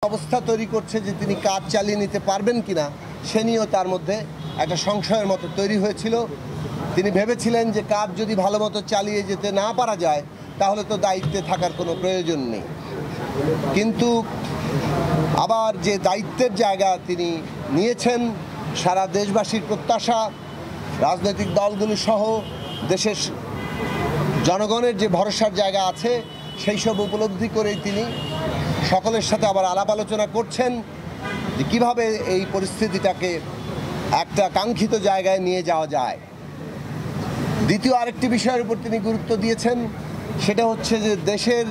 অবস্থা তৈরি করছে যে তিনি কাজ চালিয়ে নিতে পারবেন কিনা সে নিয়েও তার মধ্যে একটা সংশয়ের মতো তৈরি হয়েছিল। তিনি ভেবেছিলেন যে কাজ যদি ভালো মতো চালিয়ে যেতে না পারা যায় তাহলে তো দায়িত্বে থাকার কোনো প্রয়োজন নেই, কিন্তু আবার যে দায়িত্বের জায়গা তিনি নিয়েছেন, সারা দেশবাসীর প্রত্যাশা, রাজনৈতিক দলগুলো সহ দেশের জনগণের যে ভরসার জায়গা আছে সেই সব উপলব্ধি করেই তিনি সকলের সাথে আবার আলাপ আলোচনা করছেন যে কীভাবে এই পরিস্থিতিটাকে একটা কাঙ্ক্ষিত জায়গায় নিয়ে যাওয়া যায়। দ্বিতীয় আরেকটি বিষয়ের উপর তিনি গুরুত্ব দিয়েছেন, সেটা হচ্ছে যে দেশের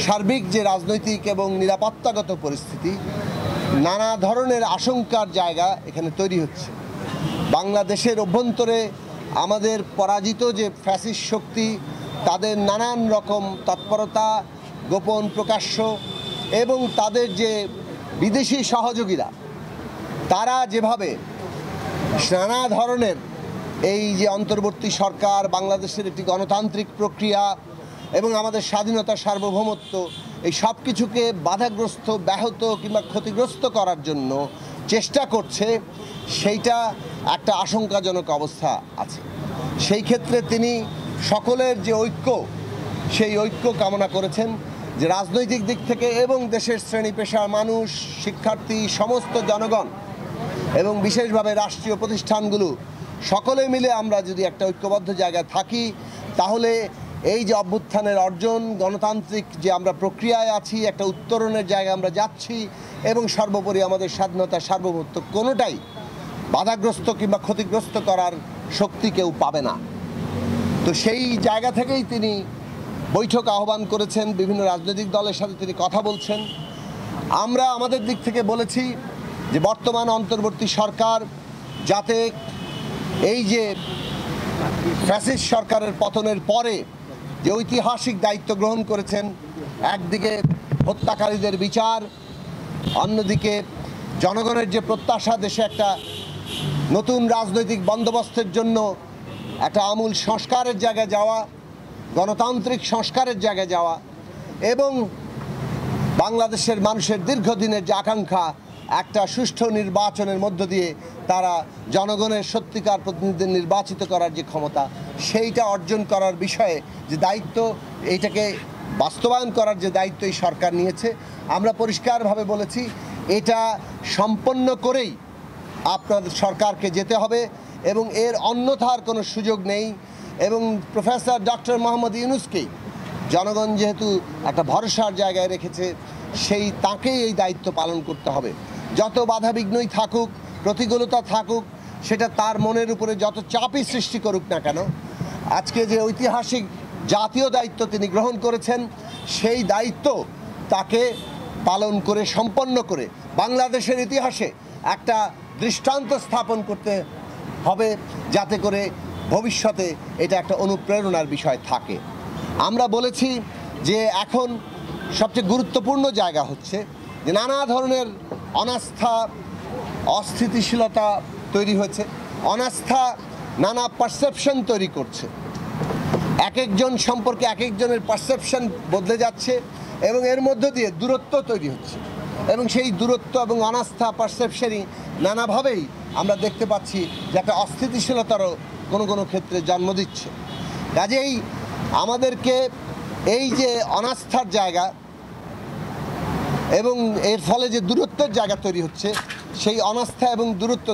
সার্বিক যে রাজনৈতিক এবং নিরাপত্তাগত পরিস্থিতি, নানা ধরনের আশঙ্কার জায়গা এখানে তৈরি হচ্ছে। বাংলাদেশের অভ্যন্তরে আমাদের পরাজিত যে ফ্যাসিস্ট শক্তি, তাদের নানান রকম তৎপরতা, গোপন প্রকাশ্য এবং তাদের যে বিদেশি সহযোগীরা, তারা যেভাবে নানা ধরনের এই যে অন্তর্বর্তী সরকার, বাংলাদেশের একটি গণতান্ত্রিক প্রক্রিয়া এবং আমাদের স্বাধীনতা, সার্বভৌমত্ব, এই সব কিছুকে বাধাগ্রস্ত, ব্যাহত কিংবা ক্ষতিগ্রস্ত করার জন্য চেষ্টা করছে, সেইটা একটা আশঙ্কাজনক অবস্থা আছে। সেই ক্ষেত্রে তিনি সকলের যে ঐক্য, সেই ঐক্য কামনা করেছেন, যে রাজনৈতিক দিক থেকে এবং দেশের শ্রেণী পেশার মানুষ, শিক্ষার্থী, সমস্ত জনগণ এবং বিশেষভাবে রাষ্ট্রীয় প্রতিষ্ঠানগুলো সকলে মিলে আমরা যদি একটা ঐক্যবদ্ধ জায়গায় থাকি, তাহলে এই যে অভ্যুত্থানের অর্জন, গণতান্ত্রিক যে আমরা প্রক্রিয়ায় আছি, একটা উত্তরণের জায়গায় আমরা যাচ্ছি এবং সর্বোপরি আমাদের স্বাধীনতা, সার্বভৌমত্ব কোনোটাই বাধাগ্রস্ত কিংবা ক্ষতিগ্রস্ত করার শক্তি কেউ পাবে না। তো সেই জায়গা থেকেই তিনি বৈঠক আহ্বান করেছেন, বিভিন্ন রাজনৈতিক দলের সাথে তিনি কথা বলছেন। আমরা আমাদের দিক থেকে বলেছি যে বর্তমান অন্তর্বর্তী সরকার যাতে এই যে ফ্যাসিস্ট সরকারের পতনের পরে যে ঐতিহাসিক দায়িত্ব গ্রহণ করেছেন, একদিকে হত্যাকারীদের বিচার, অন্যদিকে জনগণের যে প্রত্যাশা, দেশে একটা নতুন রাজনৈতিক বন্দোবস্তের জন্য একটা আমূল সংস্কারের জায়গায় যাওয়া, গণতান্ত্রিক সংস্কারের জায়গায় যাওয়া এবং বাংলাদেশের মানুষের দীর্ঘদিনের যে আকাঙ্ক্ষা, একটা সুষ্ঠু নির্বাচনের মধ্য দিয়ে তারা জনগণের সত্যিকার প্রতিনিধি নির্বাচিত করার যে ক্ষমতা, সেইটা অর্জন করার বিষয়ে যে দায়িত্ব, এইটাকে বাস্তবায়ন করার যে দায়িত্ব এই সরকার নিয়েছে, আমরা পরিষ্কারভাবে বলেছি এটা সম্পন্ন করেই আপনাদের সরকারকে যেতে হবে এবং এর অন্যথার কোনো সুযোগ নেই। এবং প্রফেসর ডক্টর মোহাম্মদ ইউনূসকেই জনগণ যেহেতু একটা ভরসার জায়গায় রেখেছে, সেই তাকেই এই দায়িত্ব পালন করতে হবে। যত বাধাবিঘ্নই থাকুক, প্রতিকূলতা থাকুক, সেটা তার মনের উপরে যত চাপই সৃষ্টি করুক না কেন, আজকে যে ঐতিহাসিক জাতীয় দায়িত্ব তিনি গ্রহণ করেছেন, সেই দায়িত্ব তাকে পালন করে, সম্পন্ন করে বাংলাদেশের ইতিহাসে একটা দৃষ্টান্ত স্থাপন করতে হবে, যাতে করে ভবিষ্যতে এটা একটা অনুপ্রেরণার বিষয় থাকে। আমরা বলেছি যে এখন সবচেয়ে গুরুত্বপূর্ণ জায়গা হচ্ছে যে নানা ধরনের অনাস্থা, অস্থিতিশীলতা তৈরি হয়েছে, অনাস্থা নানা পারসেপশন তৈরি করছে, এক একজন সম্পর্কে এক একজনের পারসেপশন বদলে যাচ্ছে এবং এর মধ্য দিয়ে দূরত্ব তৈরি হচ্ছে এবং সেই দূরত্ব এবং অনাস্থা, পারসেপশনই নানাভাবেই আমরা দেখতে পাচ্ছি যে একটা অস্থিতিশীলতারও কোনো কোনো ক্ষেত্রে জন্ম দিচ্ছে। কাজেই আমাদেরকে এই যে অনাস্থার জায়গা এবং এর ফলে যে দূরত্বের জায়গা তৈরি হচ্ছে, সেই অনাস্থা এবং দূরত্ব,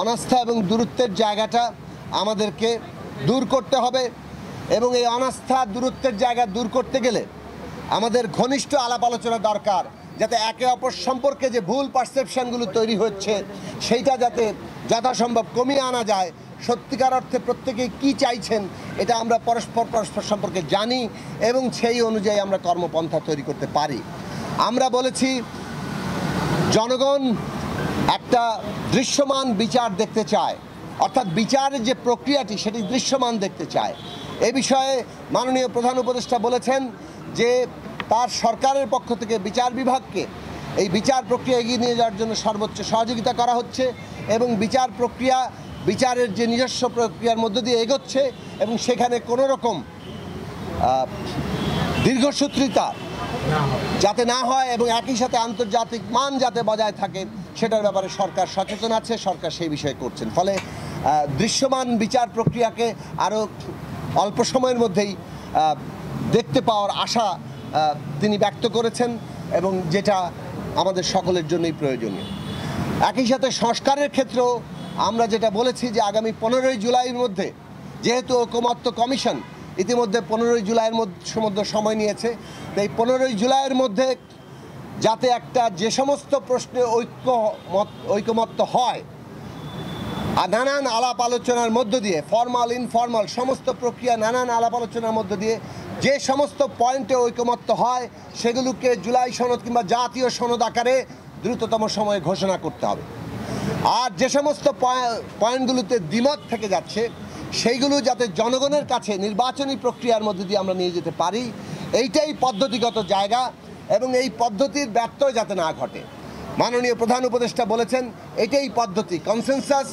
অনাস্থা এবং দূরত্বের জায়গাটা আমাদেরকে দূর করতে হবে এবং এই অনাস্থা, দূরত্বের জায়গা দূর করতে গেলে আমাদের ঘনিষ্ঠ আলাপ আলোচনা দরকার, যাতে একে অপর সম্পর্কে যে ভুল পারসেপশনগুলো তৈরি হচ্ছে সেইটা যাতে যথাসম্ভব কমিয়ে আনা যায়। সত্যিকার অর্থে প্রত্যেকেই কী চাইছেন এটা আমরা পরস্পর সম্পর্কে জানি এবং সেই অনুযায়ী আমরা কর্মপন্থা তৈরি করতে পারি। আমরা বলেছি জনগণ একটা দৃশ্যমান বিচার দেখতে চায়, অর্থাৎ বিচারের যে প্রক্রিয়াটি সেটি দৃশ্যমান দেখতে চায়। এ বিষয়ে মাননীয় প্রধান উপদেষ্টা বলেছেন যে তার সরকারের পক্ষ থেকে বিচার বিভাগকে এই বিচার প্রক্রিয়া এগিয়ে নিয়ে যাওয়ার জন্য সর্বোচ্চ সহযোগিতা করা হচ্ছে এবং বিচারের যে নিজস্ব প্রক্রিয়ার মধ্য দিয়ে এগোচ্ছে এবং সেখানে কোনো রকম দীর্ঘসূত্রিতা যাতে না হয় এবং একই সাথে আন্তর্জাতিক মান যাতে বজায় থাকে সেটার ব্যাপারে সরকার সচেতন আছে, সরকার সেই বিষয়ে করছেন। ফলে দৃশ্যমান বিচার প্রক্রিয়াকে আরও অল্প সময়ের মধ্যেই দেখতে পাওয়ার আশা তিনি ব্যক্ত করেছেন এবং যেটা আমাদের সকলের জন্যই প্রয়োজনীয়। একই সাথে সংস্কারের ক্ষেত্রেও আমরা যেটা বলেছি যে আগামী 15ই জুলাইয়ের মধ্যে, যেহেতু ঐকমত্য কমিশন ইতিমধ্যে 15ই জুলাইয়ের মধ্যে সময় নিয়েছে, তাই 15ই জুলাইয়ের মধ্যে যাতে একটা যে সমস্ত প্রশ্নে ঐকমত্য হয় আর নানান আলাপ আলোচনার মধ্য দিয়ে, ফর্মাল ইনফর্মাল সমস্ত প্রক্রিয়া নানান আলাপ আলোচনার মধ্য দিয়ে যে সমস্ত পয়েন্টে ঐকমত্য হয় সেগুলোকে জুলাই সনদ কিংবা জাতীয় সনদ আকারে দ্রুততম সময়ে ঘোষণা করতে হবে। আর যে সমস্ত পয়েন্টগুলোতে দ্বিমত থেকে যাচ্ছে সেইগুলো যাতে জনগণের কাছে নির্বাচনী প্রক্রিয়ার মধ্যে দিয়ে আমরা নিয়ে যেতে পারি, এইটাই পদ্ধতিগত জায়গা এবং এই পদ্ধতির ব্যত্যয় যাতে না ঘটে। মাননীয় প্রধান উপদেষ্টা বলেছেন এটাই পদ্ধতি, কনসেনসাস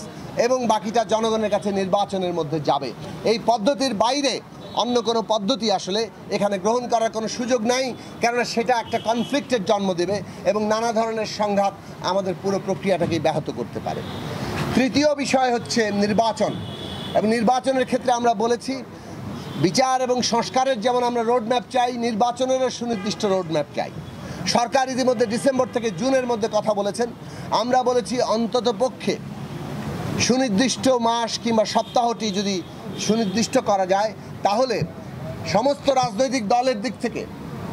এবং বাকিটা জনগণের কাছে নির্বাচনের মধ্যে যাবে। এই পদ্ধতির বাইরে অন্য কোনো পদ্ধতি আসলে এখানে গ্রহণ করার কোনো সুযোগ নাই, কেননা সেটা একটা কনফ্লিক্টের জন্ম দেবে এবং নানা ধরনের সংঘাত আমাদের পুরো প্রক্রিয়াটাকেই ব্যাহত করতে পারে। তৃতীয় বিষয় হচ্ছে নির্বাচন, এবং নির্বাচনের ক্ষেত্রে আমরা বলেছি বিচার এবং সংস্কারের যেমন আমরা রোডম্যাপ চাই, নির্বাচনেরও সুনির্দিষ্ট রোডম্যাপ চাই। সরকার ইতিমধ্যে ডিসেম্বর থেকে জুনের মধ্যে কথা বলেছেন, আমরা বলেছি অন্তত পক্ষে সুনির্দিষ্ট মাস কিংবা সপ্তাহটি যদি সুনির্দিষ্ট করা যায় তাহলে সমস্ত রাজনৈতিক দলের দিক থেকে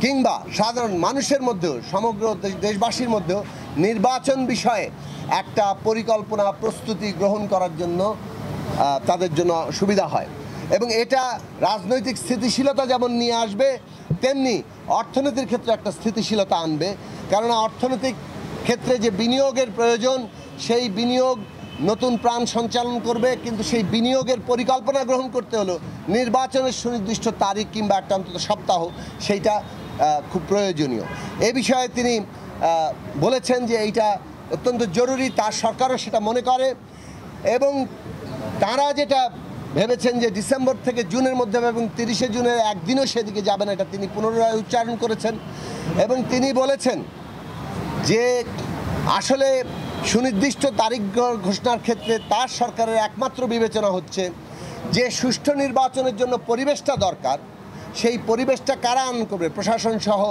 কিংবা সাধারণ মানুষের মধ্যেও, সমগ্র দেশবাসীর মধ্যেও নির্বাচন বিষয়ে একটা পরিকল্পনা প্রস্তুতি গ্রহণ করার জন্য তাদের জন্য সুবিধা হয় এবং এটা রাজনৈতিক স্থিতিশীলতা যেমন নিয়ে আসবে তেমনি অর্থনীতির ক্ষেত্রে একটা স্থিতিশীলতা আনবে। কেননা অর্থনৈতিক ক্ষেত্রে যে বিনিয়োগের প্রয়োজন সেই বিনিয়োগ নতুন প্রাণ সঞ্চালন করবে, কিন্তু সেই বিনিয়োগের পরিকল্পনা গ্রহণ করতে হলো নির্বাচনের সুনির্দিষ্ট তারিখ কিংবা একটা অন্তত সপ্তাহ, সেইটা খুব প্রয়োজনীয়। এ বিষয়ে তিনি বলেছেন যে এইটা অত্যন্ত জরুরি, তার সরকারও সেটা মনে করে এবং তারা যেটা ভেবেছেন যে ডিসেম্বর থেকে জুনের মধ্যে এবং 30শে জুনের একদিনও সেদিকে যাবে না, এটা তিনি পুনরায় উচ্চারণ করেছেন এবং তিনি বলেছেন যে আসলে সুনির্দিষ্ট তারিখ ঘোষণার ক্ষেত্রে তার সরকারের একমাত্র বিবেচনা হচ্ছে যে সুষ্ঠু নির্বাচনের জন্য পরিবেশটা দরকার, সেই পরিবেশটা কারা আনয়ন করবে, প্রশাসন সহ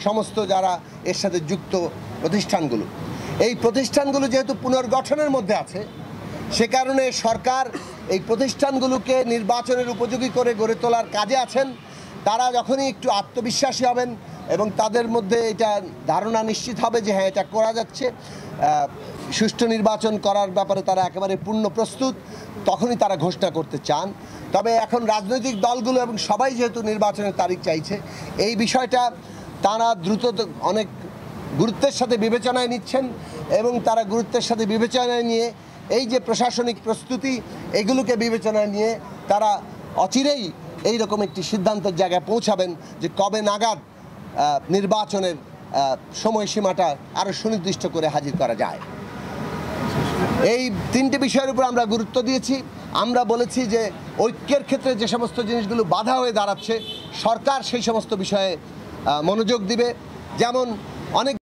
সমস্ত যারা এর সাথে যুক্ত প্রতিষ্ঠানগুলো। এই প্রতিষ্ঠানগুলো যেহেতু পুনর্গঠনের মধ্যে আছে, সে কারণে সরকার এই প্রতিষ্ঠানগুলোকে নির্বাচনের উপযোগী করে গড়ে তোলার কাজে আছেন। তারা যখনই একটু আত্মবিশ্বাসী হবেন এবং তাদের মধ্যে এটা ধারণা নিশ্চিত হবে যে হ্যাঁ এটা করা যাচ্ছে, সুষ্ঠু নির্বাচন করার ব্যাপারে তারা একেবারে পূর্ণ প্রস্তুত, তখনই তারা ঘোষণা করতে চান। তবে এখন রাজনৈতিক দলগুলো এবং সবাই যেহেতু নির্বাচনের তারিখ চাইছে, এই বিষয়টা তারা দ্রুত অনেক গুরুত্বের সাথে বিবেচনায় নিচ্ছেন এবং তারা গুরুত্বের সাথে বিবেচনায় নিয়ে এই যে প্রশাসনিক প্রস্তুতি এগুলোকে বিবেচনায় নিয়ে তারা অচিরেই এই রকম একটি সিদ্ধান্তের জায়গায় পৌঁছাবেন যে কবে নাগাদ নির্বাচনের সময়সীমাটা আরও সুনির্দিষ্ট করে হাজির করা যায়। এই তিনটে বিষয়ের উপর আমরা গুরুত্ব দিয়েছি। আমরা বলেছি যে ঐক্যের ক্ষেত্রে যে সমস্ত জিনিসগুলো বাধা হয়ে দাঁড়াচ্ছে সরকার সেই সমস্ত বিষয়ে মনোযোগ দিবে। যেমন অনেক